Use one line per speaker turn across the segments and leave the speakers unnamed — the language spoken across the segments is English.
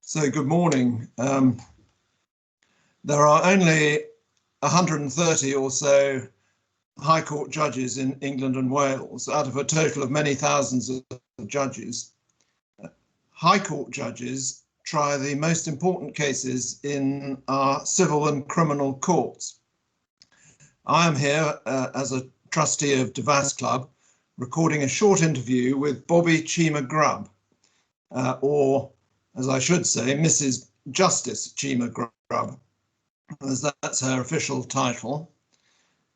So good morning. There are only 130 or so High Court judges in England and Wales out of a total of many thousands of judges. High Court judges try the most important cases in our civil and criminal courts. I am here as a trustee of Devas Club, recording a short interview with Dame Cheema-Grubb, or as I should say, Mrs. Justice Cheema-Grubb, as that's her official title.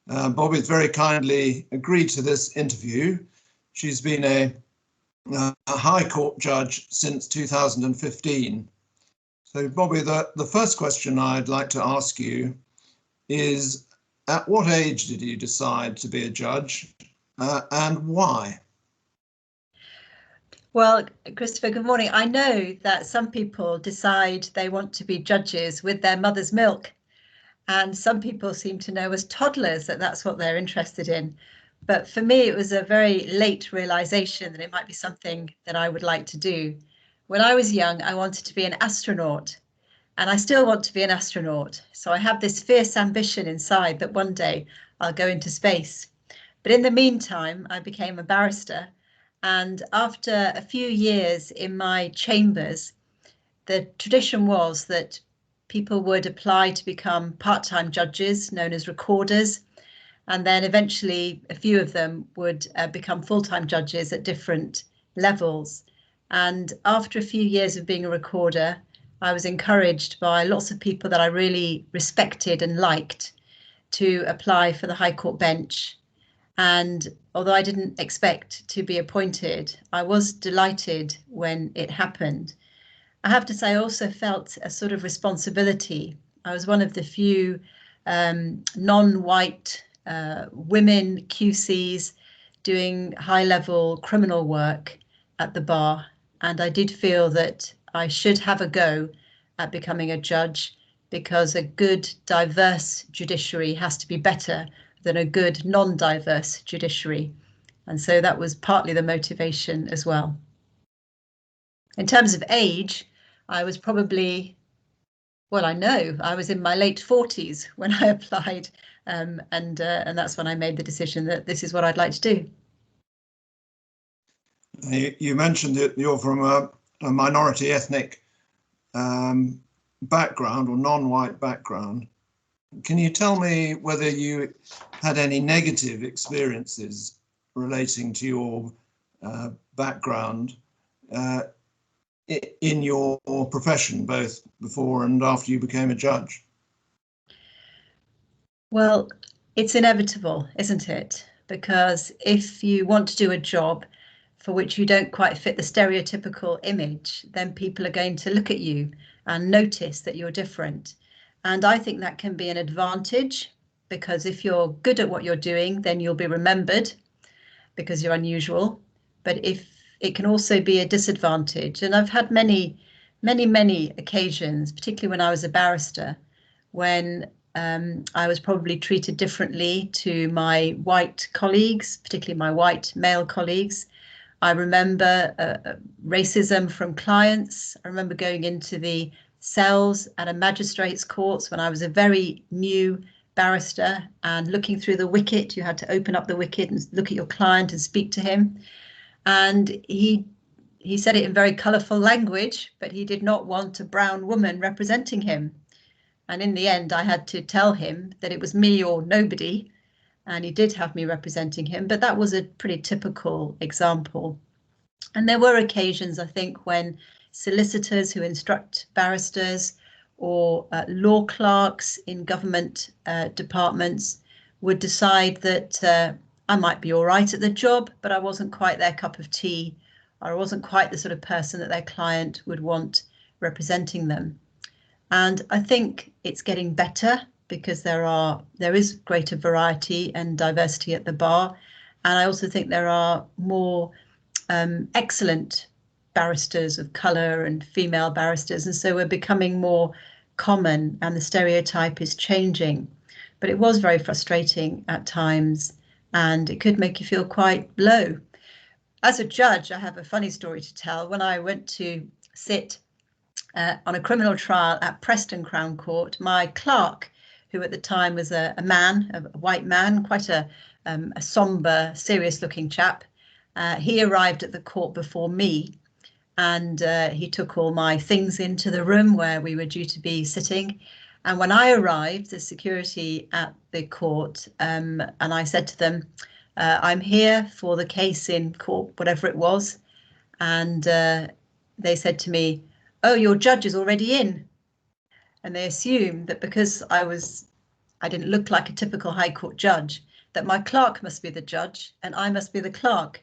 Bobby's very kindly agreed to this interview. She's been a High Court judge since 2015. So Bobby, the first question I'd like to ask you is, at what age did you decide to be a judge and why?
Well, Christopher, good morning. I know that some people decide they want to be judges with their mother's milk, and some people seem to know as toddlers that that's what they're interested in. But for me, it was a very late realization that it might be something that I would like to do. When I was young, I wanted to be an astronaut, and I still want to be an astronaut. So I have this fierce ambition inside that one day I'll go into space. But in the meantime, I became a barrister. And after a few years in my chambers, the tradition was that people would apply to become part-time judges, known as recorders, and then eventually a few of them would become full-time judges at different levels. And after a few years of being a recorder, I was encouraged by lots of people that I really respected and liked to apply for the High Court bench. And although I didn't expect to be appointed, I was delighted when it happened. I have to say, I also felt a sort of responsibility. I was one of the few non-white women QCs doing high-level criminal work at the bar. And I did feel that I should have a go at becoming a judge, because a good, diverse judiciary has to be better than a good non-diverse judiciary. And so that was partly the motivation as well. In terms of age, I was probably, well, I know I was in my late 40s when I applied, and that's when I made the decision that this is what I'd like to do.
You mentioned that you're from a minority ethnic background or non-white background. Can you tell me whether you had any negative experiences relating to your background in your profession, both before and after you became a judge?
Well, it's inevitable, isn't it? Because if you want to do a job for which you don't quite fit the stereotypical image, then people are going to look at you and notice that you're different. And I think that can be an advantage, because if you're good at what you're doing, then you'll be remembered because you're unusual. But if it can also be a disadvantage. And I've had many occasions, particularly when I was a barrister, when I was probably treated differently to my white colleagues, particularly my white male colleagues. I remember racism from clients. I remember going into the cells at a magistrate's courts when I was a very new barrister, and looking through the wicket. You had to open up the wicket and look at your client and speak to him. And he said it in very colourful language, but he did not want a brown woman representing him. And in the end, I had to tell him that it was me or nobody. And he did have me representing him, but that was a pretty typical example. And there were occasions, I think, when solicitors who instruct barristers or law clerks in government departments would decide that I might be all right at the job, but I wasn't quite their cup of tea, or I wasn't quite the sort of person that their client would want representing them. And I think it's getting better, because there is greater variety and diversity at the bar. And I also think there are more excellent barristers of colour and female barristers. And so we're becoming more common, and the stereotype is changing. But it was very frustrating at times, and it could make you feel quite low. As a judge, I have a funny story to tell. When I went to sit on a criminal trial at Preston Crown Court. My clerk, who at the time was a white man, quite a somber, serious-looking chap, he arrived at the court before me, and he took all my things into the room where we were due to be sitting. And when I arrived, the security at the court, and I said to them, I'm here for the case in court, whatever it was. And they said to me, oh, your judge is already in. And they assumed that because I didn't look like a typical High Court judge, that my clerk must be the judge and I must be the clerk.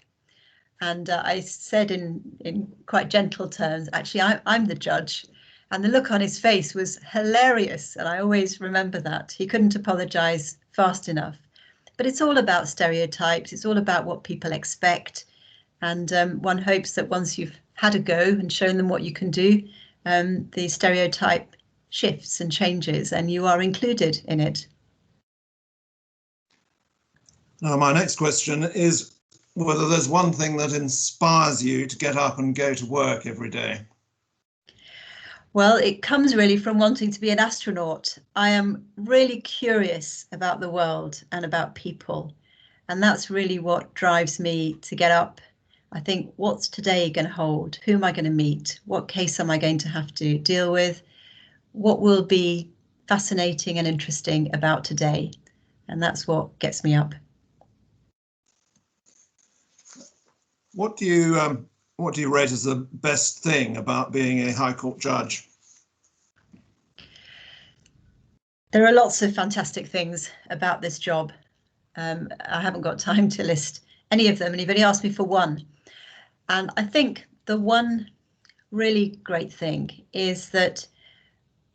And I said in quite gentle terms, actually, I'm the judge. And the look on his face was hilarious. And I always remember that. He couldn't apologise fast enough. But it's all about stereotypes. It's all about what people expect. And one hopes that once you've had a go and shown them what you can do, the stereotype shifts and changes and you are included in it.
Now, my next question is whether there's one thing that inspires you to get up and go to work every day.
Well, it comes really from wanting to be an astronaut. I am really curious about the world and about people, and that's really what drives me to get up. I think, what's today going to hold? Who am I going to meet? What case am I going to have to deal with? What will be fascinating and interesting about today? And that's what gets me up.
What do you rate as the best thing about being a High Court judge?
There are lots of fantastic things about this job. I haven't got time to list any of them, and you've only asked me for one. And I think the one really great thing is that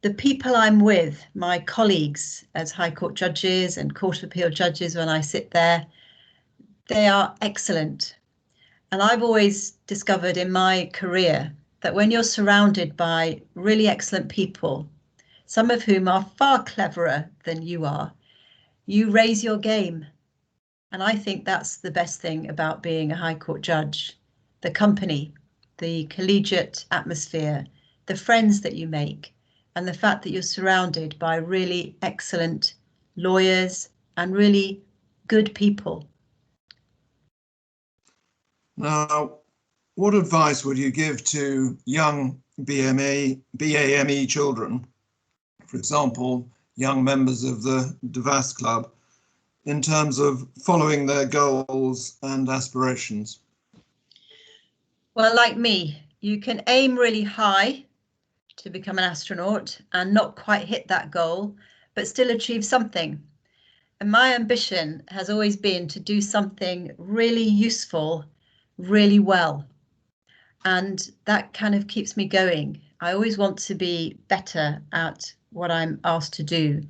the people I'm with, my colleagues as High Court judges and Court of Appeal judges when I sit there, they are excellent. And I've always discovered in my career that when you're surrounded by really excellent people, some of whom are far cleverer than you are, you raise your game. And I think that's the best thing about being a High Court judge. The company, the collegiate atmosphere, the friends that you make, and the fact that you're surrounded by really excellent lawyers and really good people.
Now, what advice would you give to young BAME children, for example, young members of the Devas Club, in terms of following their goals and aspirations?
Well, like me, you can aim really high to become an astronaut and not quite hit that goal, but still achieve something. And my ambition has always been to do something really useful, really well. And that kind of keeps me going. I always want to be better at what I'm asked to do.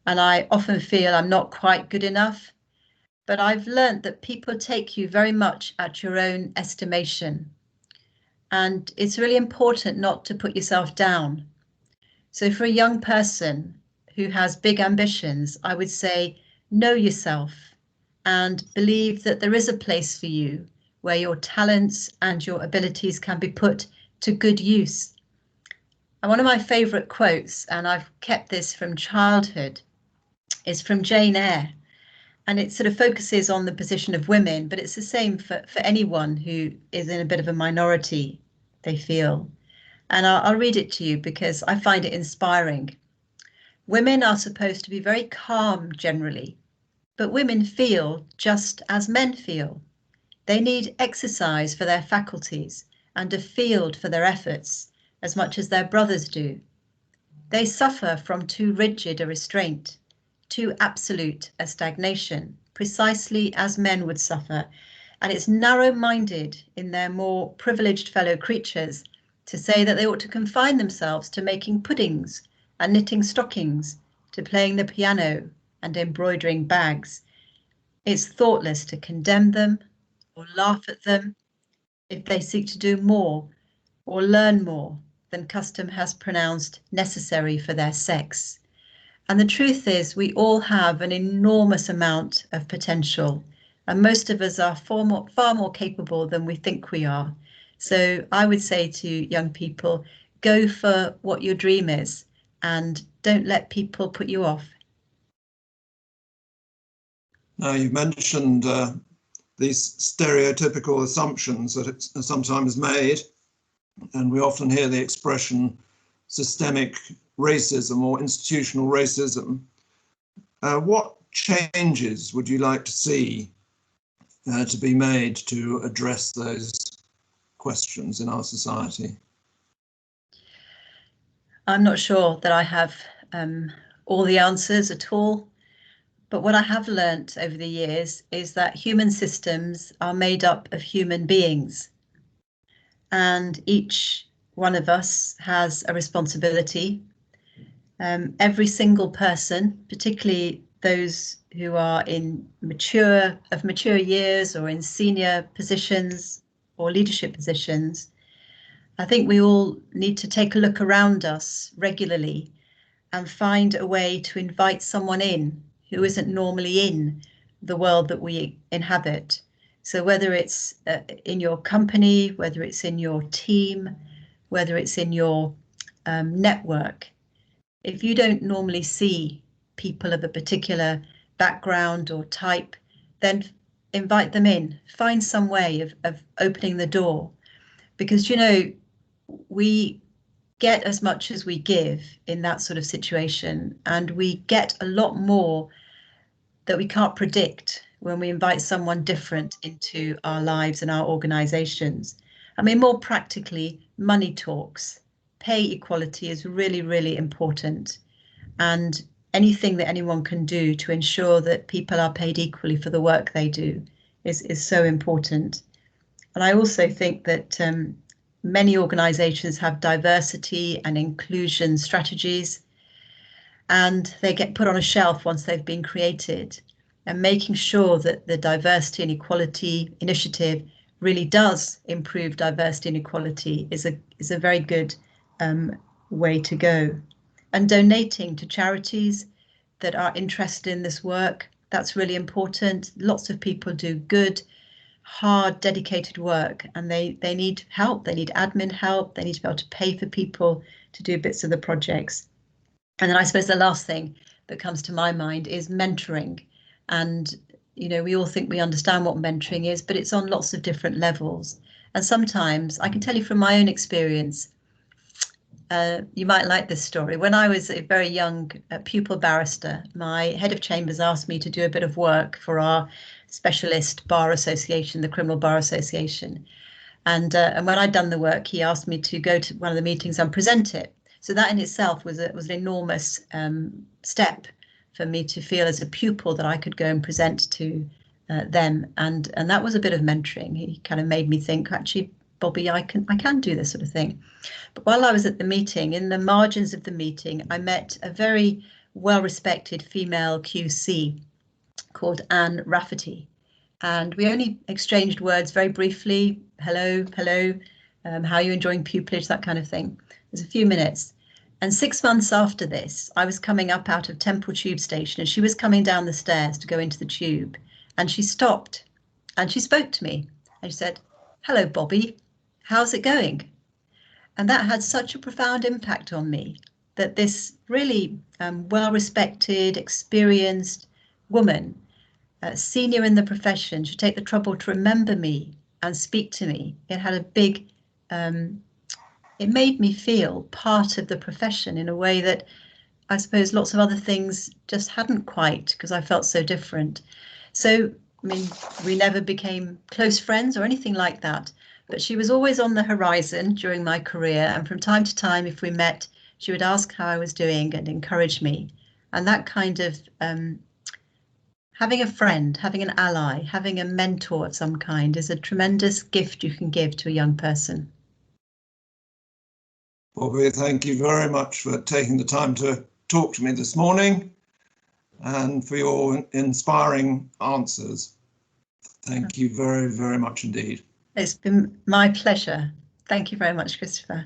And I often feel I'm not quite good enough, but I've learned that people take you very much at your own estimation. And it's really important not to put yourself down. So for a young person who has big ambitions, I would say, know yourself and believe that there is a place for you where your talents and your abilities can be put to good use. And one of my favourite quotes, and I've kept this from childhood, is from Jane Eyre. And it sort of focuses on the position of women, but it's the same for anyone who is in a bit of a minority, they feel. And I'll read it to you because I find it inspiring. Women are supposed to be very calm generally, but women feel just as men feel. They need exercise for their faculties and a field for their efforts as much as their brothers do. They suffer from too rigid a restraint, too absolute a stagnation, precisely as men would suffer, and it's narrow-minded in their more privileged fellow creatures to say that they ought to confine themselves to making puddings and knitting stockings, to playing the piano and embroidering bags. It's thoughtless to condemn them or laugh at them if they seek to do more or learn more than custom has pronounced necessary for their sex. And the truth is, we all have an enormous amount of potential, and most of us are far more capable than we think we are. So I would say to young people, go for what your dream is and don't let people put you off.
Now, you've mentioned these stereotypical assumptions that are sometimes made, and we often hear the expression systemic racism or institutional racism. What changes would you like to see to be made to address those questions in our society?
I'm not sure that I have all the answers at all, but what I have learnt over the years is that human systems are made up of human beings, and each one of us has a responsibility. Every single person, particularly those who are in mature years or in senior positions or leadership positions, I think we all need to take a look around us regularly and find a way to invite someone in who isn't normally in the world that we inhabit. So whether it's in your company, whether it's in your team, whether it's in your network, if you don't normally see people of a particular background or type, then invite them in. Find some way of opening the door, because, you know, we get as much as we give in that sort of situation, and we get a lot more that we can't predict when we invite someone different into our lives and our organizations. I mean, more practically, money talks. Pay equality is really, really important, and anything that anyone can do to ensure that people are paid equally for the work they do is so important. And I also think that many organizations have diversity and inclusion strategies, and they get put on a shelf once they've been created. And making sure that the diversity and equality initiative really does improve diversity and equality is a very good way to go. And donating to charities that are interested in this work, that's really important. Lots of people do good, hard, dedicated work, and they need help. They need admin help. They need to be able to pay for people to do bits of the projects. And then I suppose the last thing that comes to my mind is mentoring. And, you know, we all think we understand what mentoring is, but it's on lots of different levels. And sometimes I can tell you from my own experience, you might like this story. When I was a very young pupil barrister, my head of chambers asked me to do a bit of work for our specialist bar association, the Criminal Bar Association. And when I'd done the work, he asked me to go to one of the meetings and present it. So that in itself was an enormous step for me to feel as a pupil that I could go and present to them. And that was a bit of mentoring. He kind of made me think, actually, Bobby, I can do this sort of thing. But while I was at the meeting, in the margins of the meeting, I met a very well-respected female QC called Anne Rafferty. And we only exchanged words very briefly. Hello, how are you enjoying pupillage, that kind of thing. It was a few minutes. And 6 months after this, I was coming up out of Temple Tube Station, and she was coming down the stairs to go into the tube. And she stopped and she spoke to me and she said, "Hello, Bobby, how's it going?" And that had such a profound impact on me, that this really well-respected, experienced woman, senior in the profession, should take the trouble to remember me and speak to me. It had a big, it made me feel part of the profession in a way that I suppose lots of other things just hadn't quite, because I felt so different. So, I mean, we never became close friends or anything like that, but she was always on the horizon during my career. And from time to time, if we met, she would ask how I was doing and encourage me. And that kind of having a friend, having an ally, having a mentor of some kind is a tremendous gift you can give to a young person.
Bobby, thank you very much for taking the time to talk to me this morning and for your inspiring answers. Thank you very, very much indeed.
It's been my pleasure. Thank you very much, Christopher.